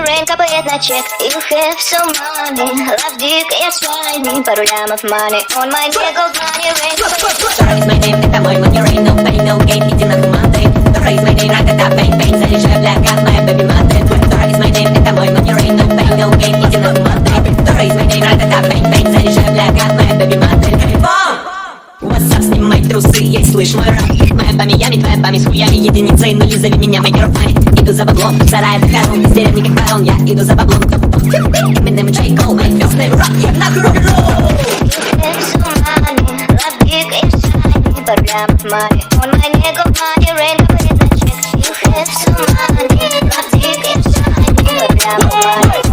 rain капает на чек. You have some money, love dick, yes fine. Пару лямов money on my neck, gold money, rain капает. Вчера is my name, это мой money rain, no pain, no gain, иди на гуманты. Вчера is my name, ра-та-та, бэнг-бэнг, заряжаю бля, как моя бэби-маты. Вчера is my name, это мой money rain, no pain, no gain, иди на гуманты. Вчера is my name, ра-та-та, бэнг-бэнг, заряжаю бля, как моя бэби-маты. What's up, снимай трусы, ей слышь мой рэп. Моя по Миями, твоя память с хуями, единицей нули, зови меня моей руками. Иду за баблом, в сарае дохожу, с деревни как барон, я иду за баблом. Eminem и J. Cole, мои звездные рок, я нахуй рок-н-ролл. Пару лямов money on my neck, gold money, rain капает на чек. You have some money, love dick, yes fine. Пару лямов money.